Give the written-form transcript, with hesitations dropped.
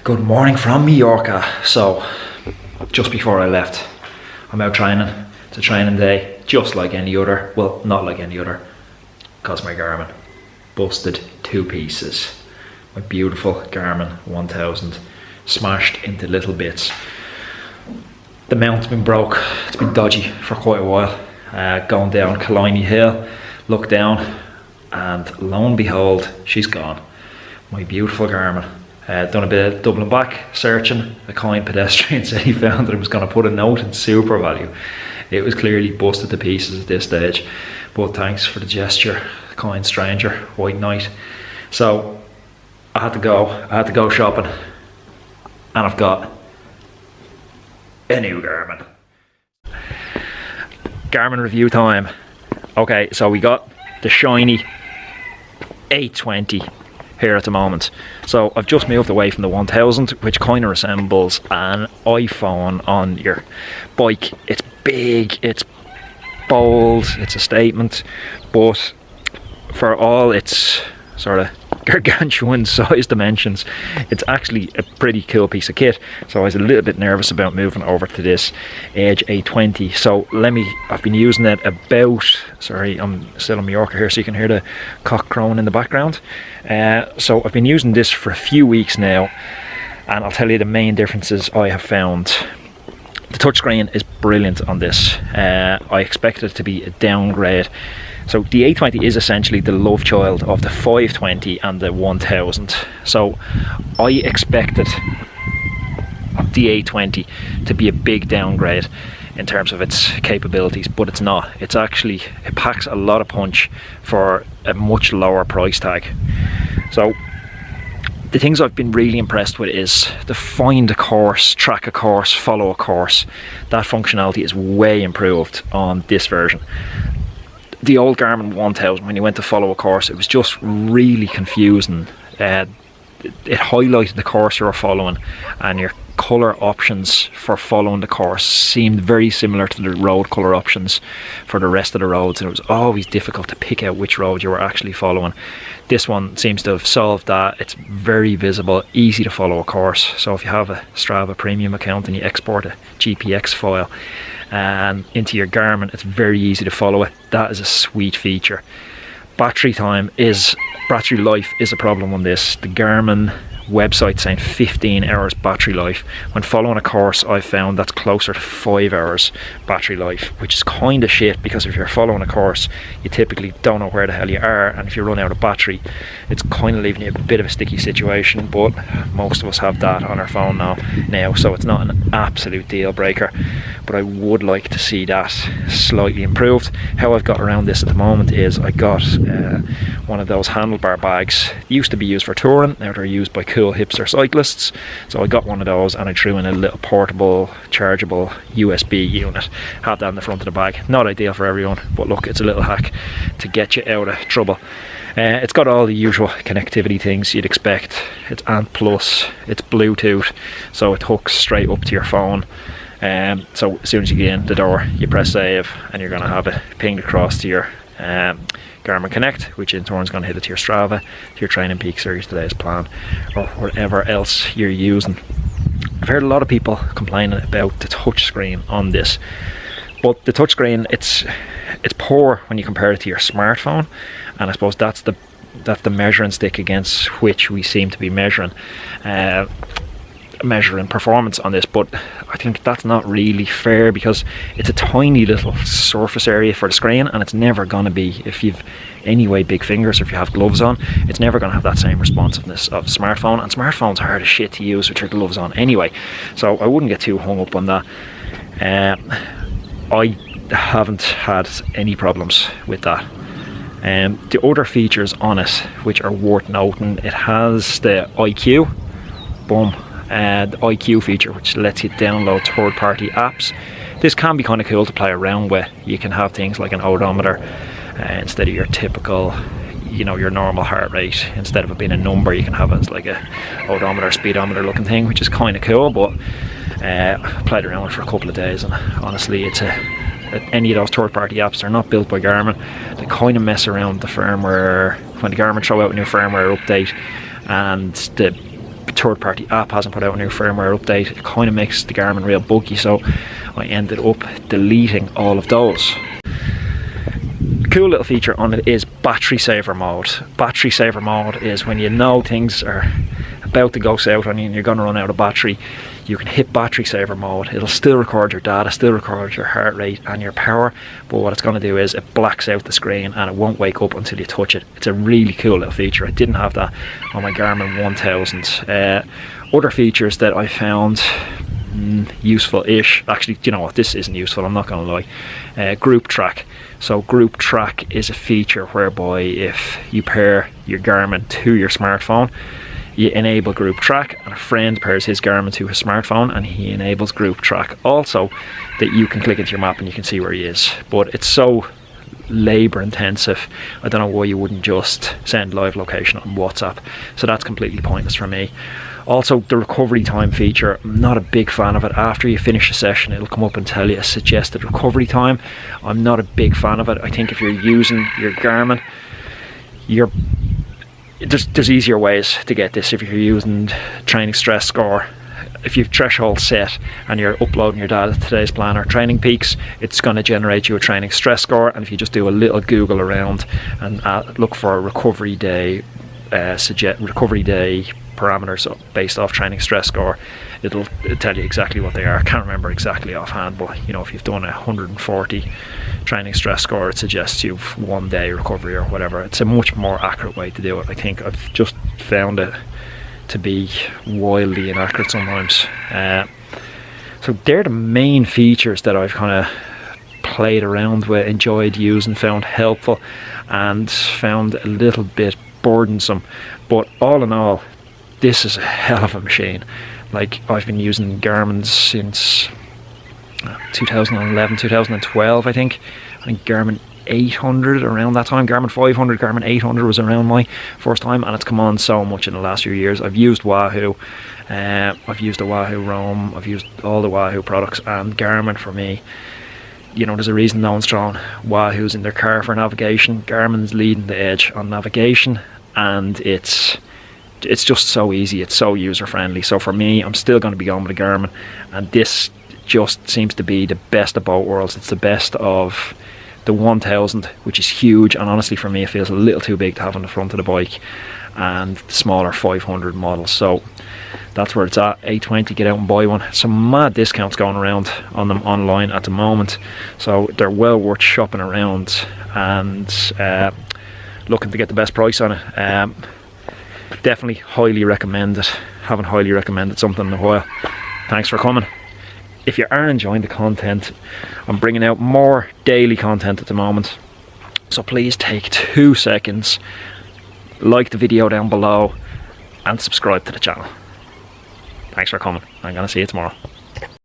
Good morning from Mallorca. So, just before I left, I'm out training. It's a training day, just like any other. Well, not like any other, because my Garmin busted 2 pieces. My beautiful Garmin 1000 smashed into little bits. The mount's been broke. It's been dodgy for quite a while. Going down Killiney Hill, look down, and lo and behold, she's gone. My beautiful Garmin. Done a bit of Dublin back searching. A kind pedestrian said he found that it was going to put a note in super value. It was clearly busted to pieces at this stage, but thanks for the gesture, kind stranger, white knight. So I had to go shopping, and I've got a new Garmin. Garmin review time. Okay, so we got the shiny 820 here at the moment. So I've just moved away from the 1000, which kind of resembles an iPhone on your bike. It's big, it's bold, it's a statement, but for all its sort of gargantuan size dimensions, it's actually a pretty cool piece of kit. So I was a little bit nervous about moving over to this Edge 820. So I've been using it about, sorry, I'm still in Mallorca here so you can hear the cock crowing in the background. So I've been using this for a few weeks now, and I'll tell you the main differences I have found. The touchscreen is brilliant on this. I expected it to be a downgrade. So the 820 is essentially the love child of the 520 and the 1000. So I expected the 820 to be a big downgrade in terms of its capabilities, but it's not. It packs a lot of punch for a much lower price tag. So the things I've been really impressed with is the find a course, track a course, follow a course. That functionality is way improved on this version. The old Garmin 1000, when you went to follow a course, it was just really confusing. It highlighted the course you were following, and your colour options for following the course seemed very similar to the road colour options for the rest of the roads, and it was always difficult to pick out which road you were actually following. This one seems to have solved that. It's very visible, easy to follow a course. So if you have a Strava premium account and you export a GPX file and into your Garmin, it's very easy to follow it. That is a sweet feature. Battery life is a problem on this. The Garmin website saying 15 hours battery life. When following a course, I found that's closer to 5 hours battery life, which is kind of shit, because if you're following a course, you typically don't know where the hell you are, and if you run out of battery, it's kind of leaving you a bit of a sticky situation. But most of us have that on our phone now, so it's not an absolute deal breaker, but I would like to see that slightly improved. How I've got around this at the moment is I got one of those handlebar bags. It used to be used for touring, now they're used by cool hipster cyclists, so I got one of those and I threw in a little portable chargeable USB unit. Had that in the front of the bag. Not ideal for everyone, but look, it's a little hack to get you out of trouble. It's got all the usual connectivity things you'd expect. It's ANT+, it's Bluetooth, so it hooks straight up to your phone. So as soon as you get in the door, you press save and you're going to have it pinged across to your Garmin Connect, which in turn is going to hit it to your Strava, to your Training Peak Series Today's Plan, or whatever else you're using. I've heard a lot of people complaining about the touchscreen on this, but the touchscreen, it's poor when you compare it to your smartphone, and I suppose that's the measuring stick against which we seem to be measuring performance on this. But I think that's not really fair, because it's a tiny little surface area for the screen, and it's never going to be, if you've anyway big fingers, or if you have gloves on, it's never going to have that same responsiveness of smartphone, and smartphones are hard as shit to use with your gloves on anyway, so I wouldn't get too hung up on that. I haven't had any problems with that. The other features on it which are worth noting, it has the IQ, the IQ feature, which lets you download third-party apps. This can be kind of cool to play around with. You can have things like an odometer instead of your typical, your normal heart rate. Instead of it being a number, you can have it as like a odometer, speedometer looking thing, which is kind of cool. But I played around with it for a couple of days, and honestly, any of those third-party apps are not built by Garmin. They kind of mess around the firmware when the Garmin throw out a new firmware update, and the third-party app hasn't put out a new firmware update. It kind of makes the Garmin real buggy, so I ended up deleting all of those. Cool little feature on it is battery saver mode. Battery saver mode is when you know things are about to go south on you and you're going to run out of battery, you can hit battery saver mode. It'll still record your data, still record your heart rate and your power, but what it's going to do is it blacks out the screen and it won't wake up until you touch it. It's a really cool little feature. I didn't have that on my Garmin 1000. Other features that I found useful-ish, actually, you know what, this isn't useful, I'm not going to lie. Group track. So group track is a feature whereby if you pair your Garmin to your smartphone, you enable group track, and a friend pairs his Garmin to his smartphone and he enables group track also, that you can click into your map and you can see where he is. But it's so labor intensive, I don't know why you wouldn't just send live location on WhatsApp, so that's completely pointless for me. Also, the recovery time feature, I'm not a big fan of it. After you finish a session, it'll come up and tell you a suggested recovery time. I'm not a big fan of it. I think if you're using your Garmin, there's easier ways to get this. If you're using training stress score, if you've threshold set and you're uploading your data to today's planner, Training Peaks, it's going to generate you a training stress score, and if you just do a little Google around and look for a recovery day parameters based off training stress score, it'll tell you exactly what they are. I can't remember exactly offhand, but you know, if you've done 140 training stress score, it suggests you've 1 day recovery or whatever. It's a much more accurate way to do it. I think I've just found it to be wildly inaccurate sometimes. So they're the main features that I've kind of played around with, enjoyed using, found helpful, and found a little bit burdensome. But all in all, this is a hell of a machine. Like, I've been using Garmin since 2011, 2012, I think Garmin 800 around that time, Garmin 500, Garmin 800 was around my first time, and it's come on so much in the last few years. I've used Wahoo, I've used the Wahoo Roam, I've used all the Wahoo products, and Garmin for me, you know, there's a reason no one's thrown Wahoo's in their car for navigation. Garmin's leading the edge on navigation, and it's just so easy, it's so user friendly. So for me, I'm still going to be going with a Garmin, and this just seems to be the best of both worlds. It's the best of the 1000, which is huge, and honestly for me it feels a little too big to have on the front of the bike, and the smaller 500 models. So that's where it's at. 820, get out and buy one. Some mad discounts going around on them online at the moment, so they're well worth shopping around and looking to get the best price on it. Definitely highly recommend it. Haven't highly recommended something in a while. Thanks for coming. If you are enjoying the content, I'm bringing out more daily content at the moment, so please take 2 seconds, like the video down below and subscribe to the channel. Thanks for coming. I'm gonna see you tomorrow.